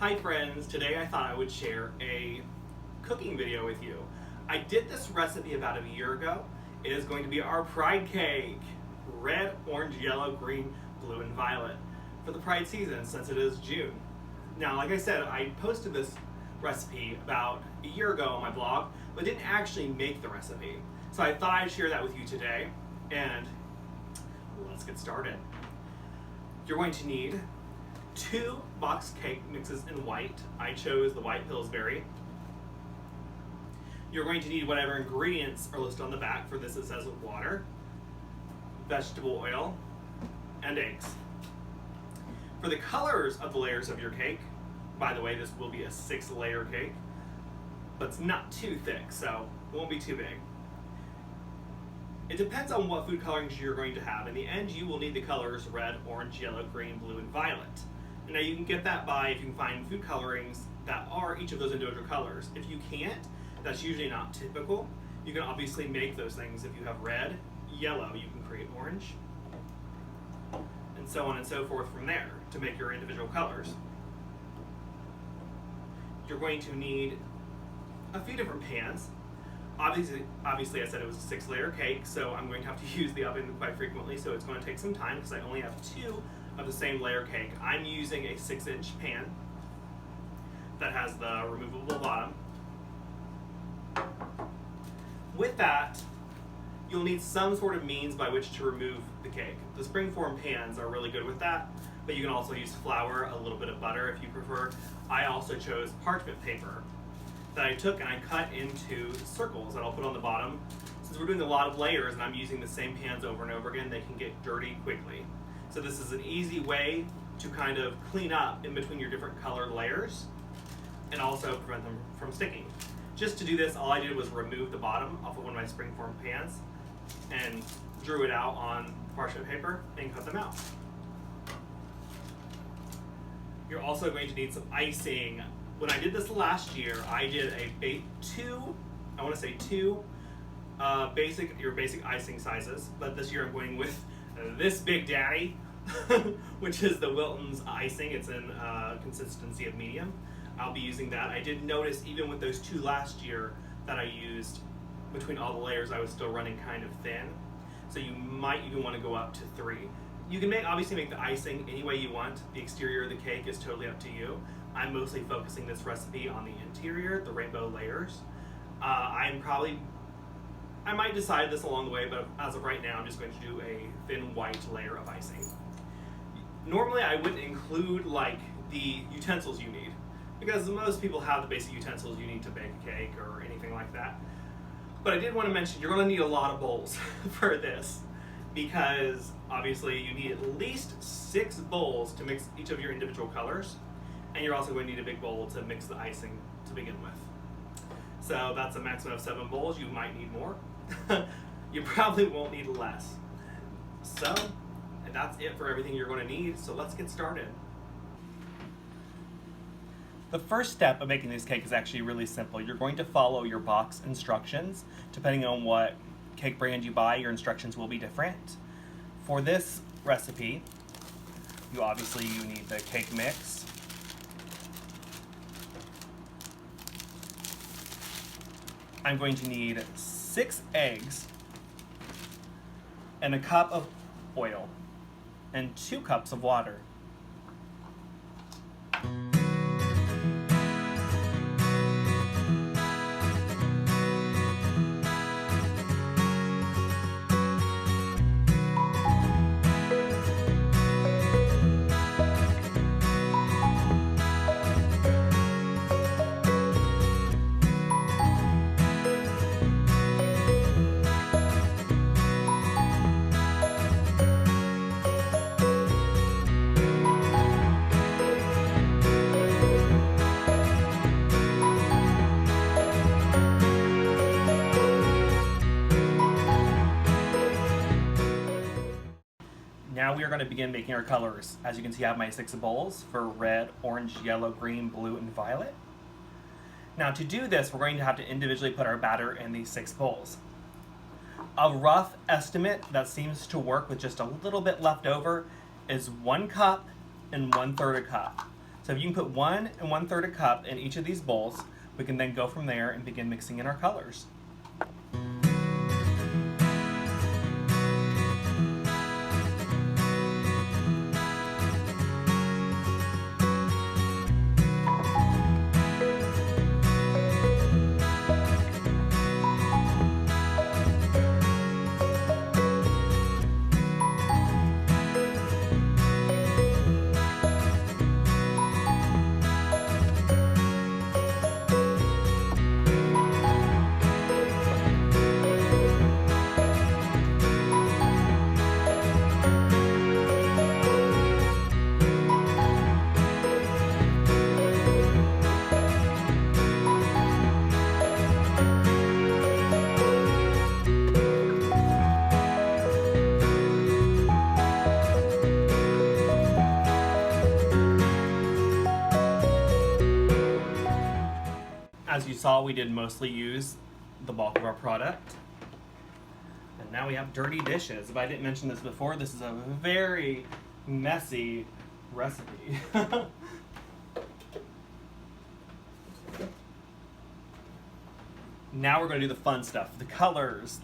Hi friends, today I thought I would share a cooking video with you. I did this recipe about a year ago. It is going to be our Pride cake. Red, orange, yellow, green, blue, and violet for the Pride season since it is June. Now, like I said, I posted this recipe about a year ago on my blog, but didn't actually make the recipe. So I thought I'd share that with you today, and let's get started. You're going to need 2 box cake mixes in white. I chose the white Pillsbury. You're going to need whatever ingredients are listed on the back. For this it says water, vegetable oil, and eggs. For the colors of the layers of your cake, by the way, this will be a 6-layer cake, but it's not too thick, so it won't be too big. It depends on what food colorings you're going to have. In the end, you will need the colors red, orange, yellow, green, blue, and violet. And now you can get that by if you can find food colorings that are each of those individual colors. If you can't, that's usually not typical. You can obviously make those things. If you have red, yellow, you can create orange, and so on and so forth from there to make your individual colors. You're going to need a few different pans. Obviously I said it was a 6-layer cake, so I'm going to have to use the oven quite frequently, so it's going to take some time because I only have 2 of the same layer cake. I'm using a 6-inch pan that has the removable bottom. With that, you'll need some sort of means by which to remove the cake. The springform pans are really good with that, but you can also use flour, a little bit of butter if you prefer. I also chose parchment paper that I took and I cut into circles that I'll put on the bottom. Since we're doing a lot of layers and I'm using the same pans over and over again, they can get dirty quickly. So this is an easy way to kind of clean up in between your different colored layers and also prevent them from sticking. Just to do this, all I did was remove the bottom off of one of my springform pans and drew it out on parchment paper and cut them out. You're also going to need some icing. When I did this last year, I did two your basic icing sizes, but this year I'm going with this big daddy, which is the Wilton's icing. It's in consistency of medium. I'll be using that. I did notice even with those 2 last year that I used, between all the layers I was still running kind of thin. So you might even want to go up to 3. You can obviously make the icing any way you want. The exterior of the cake is totally up to you. I'm mostly focusing this recipe on the interior, the rainbow layers. I might decide this along the way, but as of right now, I'm just going to do a thin white layer of icing. Normally, I wouldn't include like the utensils you need, because most people have the basic utensils you need to bake a cake or anything like that. But I did want to mention you're going to need a lot of bowls for this, because obviously you need at least 6 bowls to mix each of your individual colors, and you're also going to need a big bowl to mix the icing to begin with. So that's a maximum of 7 bowls. You might need more. You probably won't need less. So that's it for everything you're going to need, so let's get started. The first step of making this cake is actually really simple. You're going to follow your box instructions. Depending on what cake brand you buy, your instructions will be different. For this recipe, you need the cake mix. I'm going to need 6 eggs and a cup of oil and 2 cups of water. Now we are going to begin making our colors. As you can see, I have my 6 bowls for red, orange, yellow, green, blue, and violet. Now to do this, we're going to have to individually put our batter in these 6 bowls. A rough estimate that seems to work with just a little bit left over is 1 cup and 1/3 a cup. So if you can put 1 1/3 a cup in each of these bowls, we can then go from there and begin mixing in our colors. As you saw, we did mostly use the bulk of our product. And now we have dirty dishes. If I didn't mention this before, this is a very messy recipe. Now we're going to do the fun stuff, the colors.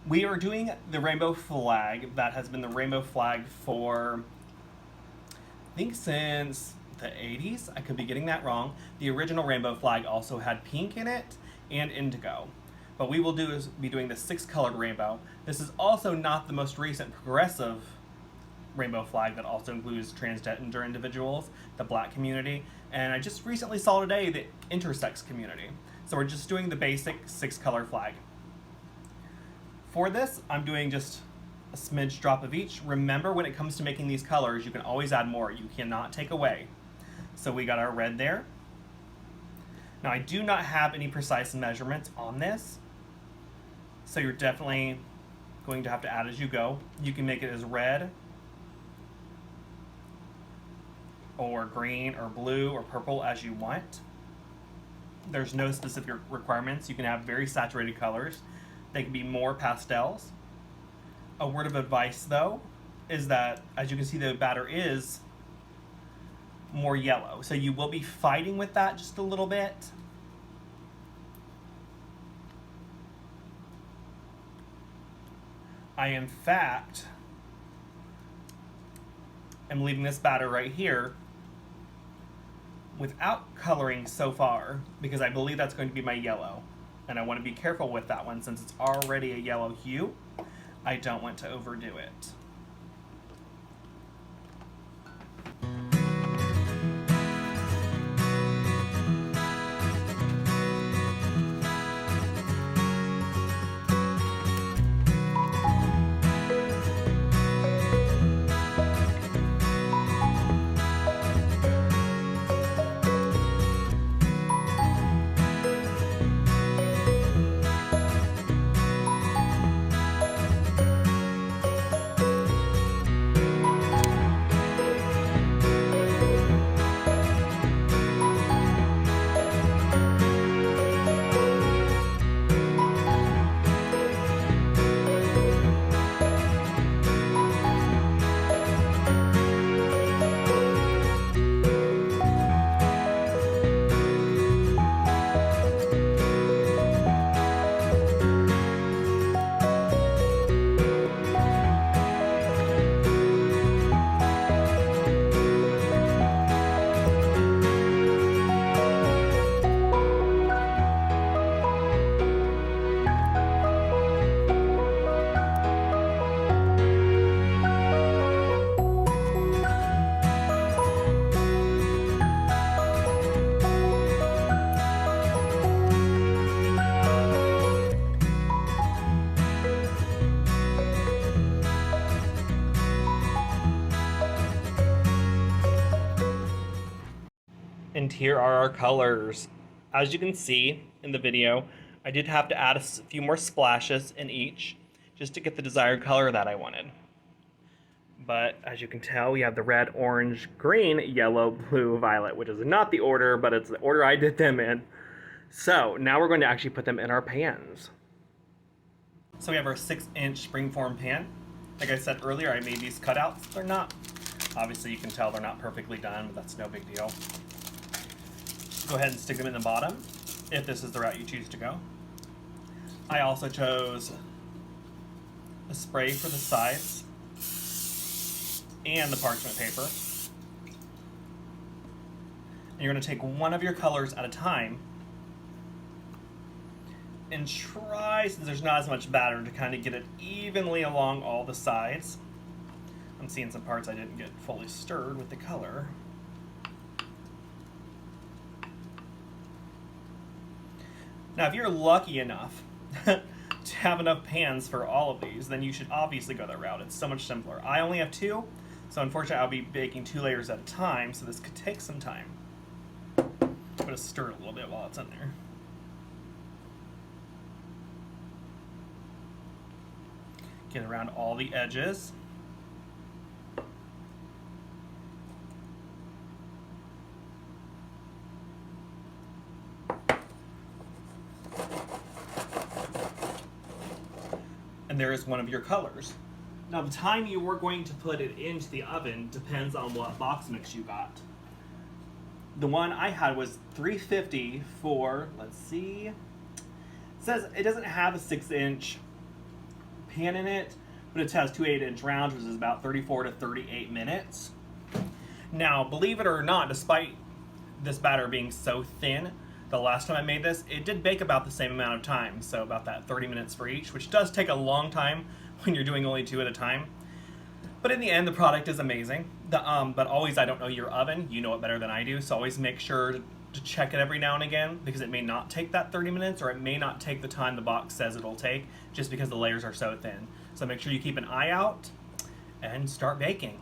We are doing the rainbow flag. That has been the rainbow flag for, I think, since the 80s. I could be getting that wrong. The original rainbow flag also had pink in it and indigo. But we will be doing the 6-colored rainbow. This is also not the most recent progressive rainbow flag that also includes transgender individuals, the Black community, and I just recently saw today the intersex community. So we're just doing the basic 6-color flag. For this, I'm doing just a smidge drop of each. Remember, when it comes to making these colors, you can always add more. You cannot take away. So we got our red there. Now I do not have any precise measurements on this, so you're definitely going to have to add as you go. You can make it as red or green or blue or purple as you want. There's no specific requirements. You can have very saturated colors. They can be more pastels. A word of advice though is that, as you can see, the batter is more yellow, so you will be fighting with that just a little bit. I in fact am leaving this batter right here without coloring so far because I believe that's going to be my yellow, and I want to be careful with that one since it's already a yellow hue. I don't want to overdo it. And here are our colors. As you can see in the video, I did have to add a few more splashes in each just to get the desired color that I wanted. But as you can tell, we have the red, orange, green, yellow, blue, violet, which is not the order, but it's the order I did them in. So now we're going to actually put them in our pans. So we have our 6-inch springform pan. Like I said earlier, I made these cutouts. They're not Obviously you can tell they're not perfectly done, but that's no big deal. Go ahead and stick them in the bottom if this is the route you choose to go. I also chose a spray for the sides and the parchment paper. And you're going to take one of your colors at a time and try, since there's not as much batter, to kind of get it evenly along all the sides. I'm seeing some parts I didn't get fully stirred with the color. Now, if you're lucky enough to have enough pans for all of these, then you should obviously go that route. It's so much simpler. I only have 2, so unfortunately I'll be baking 2 layers at a time, so this could take some time. I'm going to stir it a little bit while it's in there. Get around all the edges. And there is one of your colors. Now, the time you were going to put it into the oven depends on what box mix you got. The one I had was 350 for, let's see, it says it doesn't have a 6-inch pan in it, but it has 2 8-inch rounds, which is about 34 to 38 minutes. Now, believe it or not, despite this batter being so thin, the last time I made this, it did bake about the same amount of time, so about that 30 minutes for each, which does take a long time when you're doing only 2 at a time. But in the end, the product is amazing. But always, I don't know your oven. You know it better than I do, so always make sure to check it every now and again, because it may not take that 30 minutes, or it may not take the time the box says it'll take, just because the layers are so thin. So make sure you keep an eye out and start baking.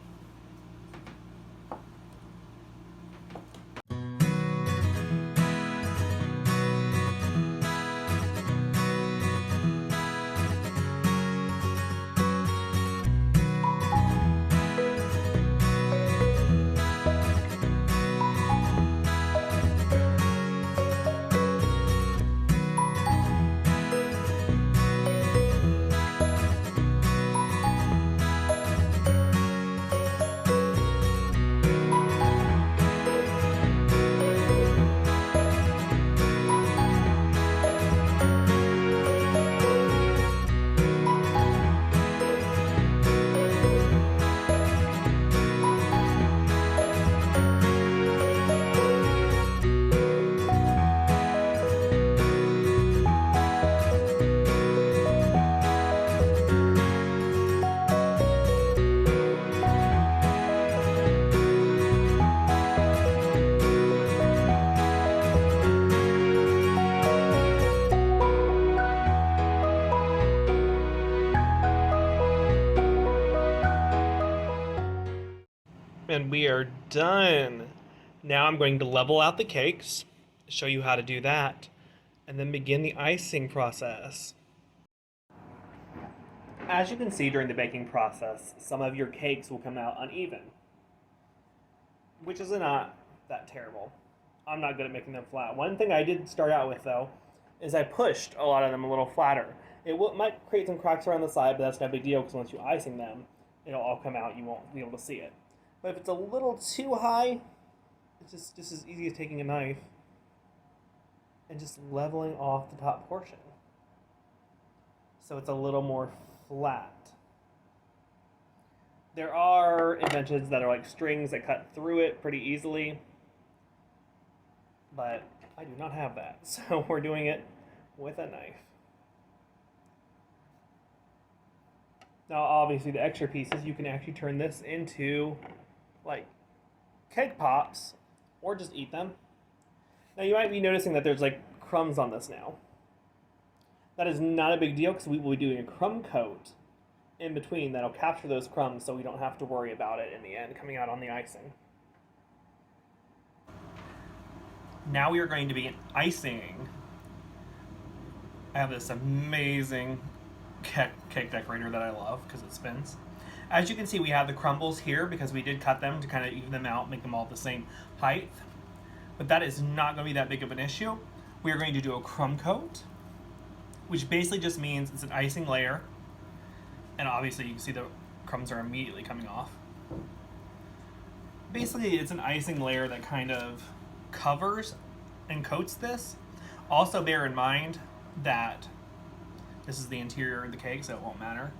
And we are done. Now I'm going to level out the cakes, show you how to do that, and then begin the icing process. As you can see during the baking process, some of your cakes will come out uneven, which is not that terrible. I'm not good at making them flat. One thing I did start out with, though, is I pushed a lot of them a little flatter. It might create some cracks around the side, but that's no big deal, because once you icing them, it'll all come out. You won't be able to see it. But if it's a little too high, it's just as easy as taking a knife and just leveling off the top portion, so it's a little more flat. There are inventions that are like strings that cut through it pretty easily, but I do not have that, so we're doing it with a knife. Now, obviously, the extra pieces, you can actually turn this into like cake pops, or just eat them. Now, you might be noticing that there's like crumbs on this now. That is not a big deal, because we will be doing a crumb coat in between that'll capture those crumbs, so we don't have to worry about it in the end coming out on the icing. Now we are going to be icing. I have this amazing cake decorator that I love because it spins. As you can see, we have the crumbles here because we did cut them to kind of even them out, make them all the same height. But that is not going to be that big of an issue. We are going to do a crumb coat, which basically just means it's an icing layer. And obviously you can see the crumbs are immediately coming off. Basically, it's an icing layer that kind of covers and coats this. Also, bear in mind that this is the interior of the cake, so it won't matter.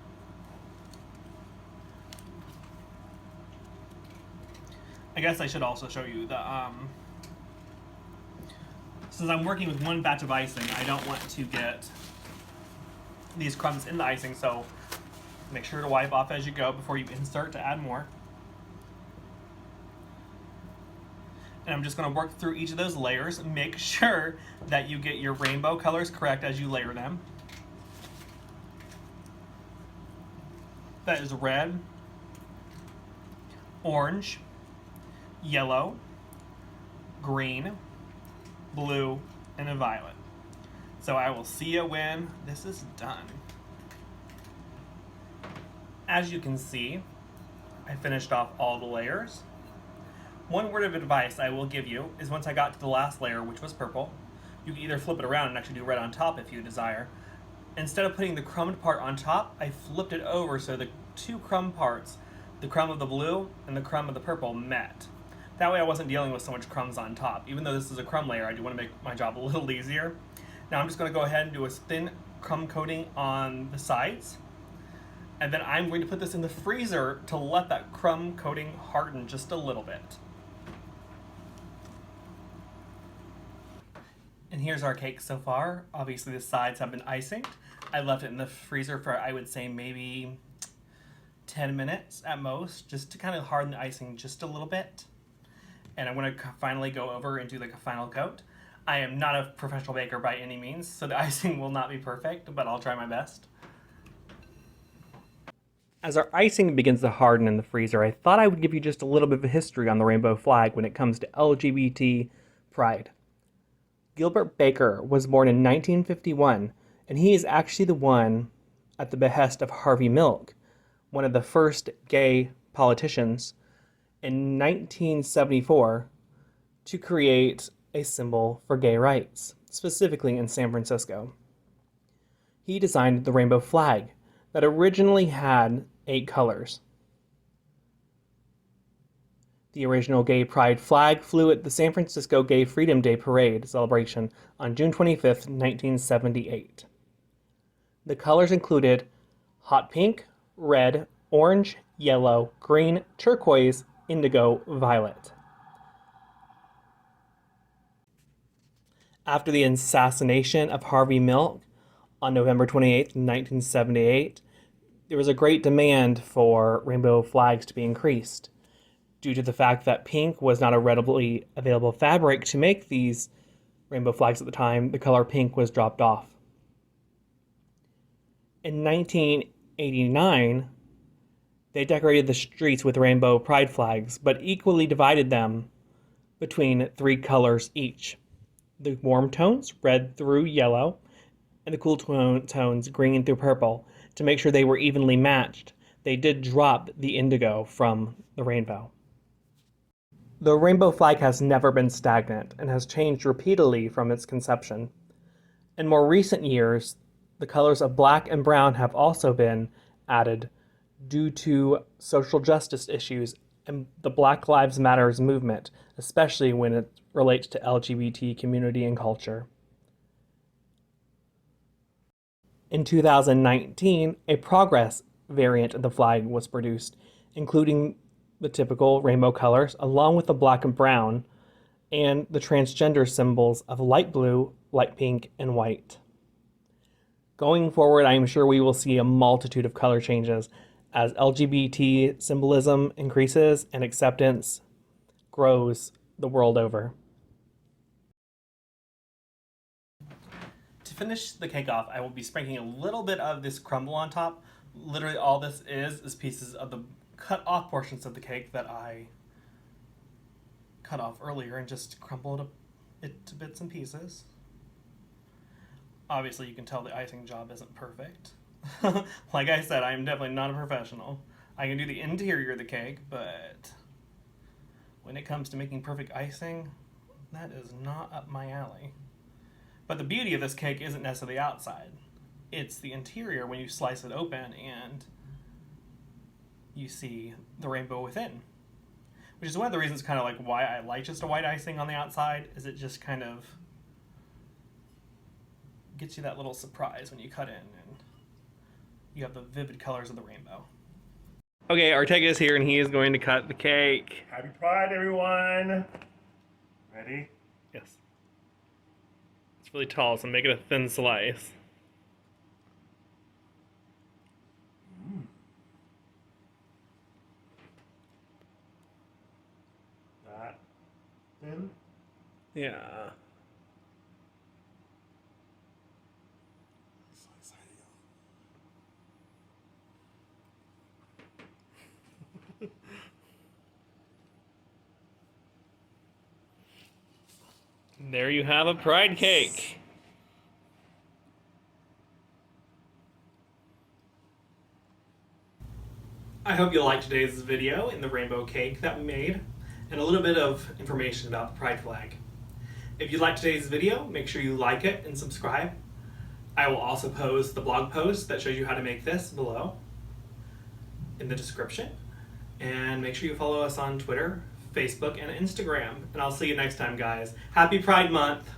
I guess I should also show you the, since I'm working with one batch of icing, I don't want to get these crumbs in the icing, so make sure to wipe off as you go before you insert to add more. And I'm just going to work through each of those layers. Make sure that you get your rainbow colors correct as you layer them. That is red, orange, yellow, green, blue, and a violet. So I will see you when this is done. As you can see, I finished off all the layers. One word of advice I will give you is once I got to the last layer, which was purple, you can either flip it around and actually do red on top if you desire. Instead of putting the crumbed part on top, I flipped it over so the two crumb parts, the crumb of the blue and the crumb of the purple, met. That way I wasn't dealing with so much crumbs on top. Even though this is a crumb layer, I do want to make my job a little easier. Now I'm just going to go ahead and do a thin crumb coating on the sides. And then I'm going to put this in the freezer to let that crumb coating harden just a little bit. And here's our cake so far. Obviously the sides have been icinged. I left it in the freezer for, I would say, maybe 10 minutes at most, just to kind of harden the icing just a little bit. And I'm going to finally go over and do like a final coat. I am not a professional baker by any means, so the icing will not be perfect, but I'll try my best. As our icing begins to harden in the freezer, I thought I would give you just a little bit of a history on the rainbow flag when it comes to LGBT pride. Gilbert Baker was born in 1951, and he is actually the one, at the behest of Harvey Milk, one of the first gay politicians, in 1974, to create a symbol for gay rights, specifically in San Francisco. He designed the rainbow flag that originally had 8 colors. The original gay pride flag flew at the San Francisco Gay Freedom Day Parade celebration on June 25, 1978. The colors included hot pink, red, orange, yellow, green, turquoise, indigo, violet. After the assassination of Harvey Milk on November 28, 1978, there was a great demand for rainbow flags to be increased. Due to the fact that pink was not a readily available fabric to make these rainbow flags at the time, the color pink was dropped off. In 1989, they decorated the streets with rainbow pride flags, but equally divided them between 3 colors each. The warm tones, red through yellow, and the cool tones, green through purple. To make sure they were evenly matched, they did drop the indigo from the rainbow. The rainbow flag has never been stagnant and has changed repeatedly from its conception. In more recent years, the colors of black and brown have also been added due to social justice issues and the Black Lives Matter movement, especially when it relates to LGBT community and culture. In 2019, a progress variant of the flag was produced, including the typical rainbow colors, along with the black and brown, and the transgender symbols of light blue, light pink, and white. Going forward, I am sure we will see a multitude of color changes as LGBT symbolism increases and acceptance grows the world over. To finish the cake off, I will be sprinkling a little bit of this crumble on top. Literally all this is pieces of the cut off portions of the cake that I cut off earlier and just crumbled it to bits and pieces. Obviously you can tell the icing job isn't perfect. Like I said, I am definitely not a professional. I can do the interior of the cake, but when it comes to making perfect icing, that is not up my alley. But the beauty of this cake isn't necessarily the outside. It's the interior when you slice it open and you see the rainbow within. which is one of the reasons kind of like why I like just a white icing on the outside, is it just kind of gets you that little surprise when you cut in and you have the vivid colors of the rainbow. Okay, Ortega is here and he is going to cut the cake. Happy Pride, everyone! Ready? Yes. It's really tall, so make it a thin slice. That thin? Yeah. So excited, y'all. There you have a pride cake. I hope you liked today's video in the rainbow cake that we made, and a little bit of information about the pride flag. If you liked today's video, make sure you like it and subscribe. I will also post the blog post that shows you how to make this below in the description. And make sure you follow us on Twitter, Facebook, and Instagram. And I'll see you next time, guys. Happy Pride Month!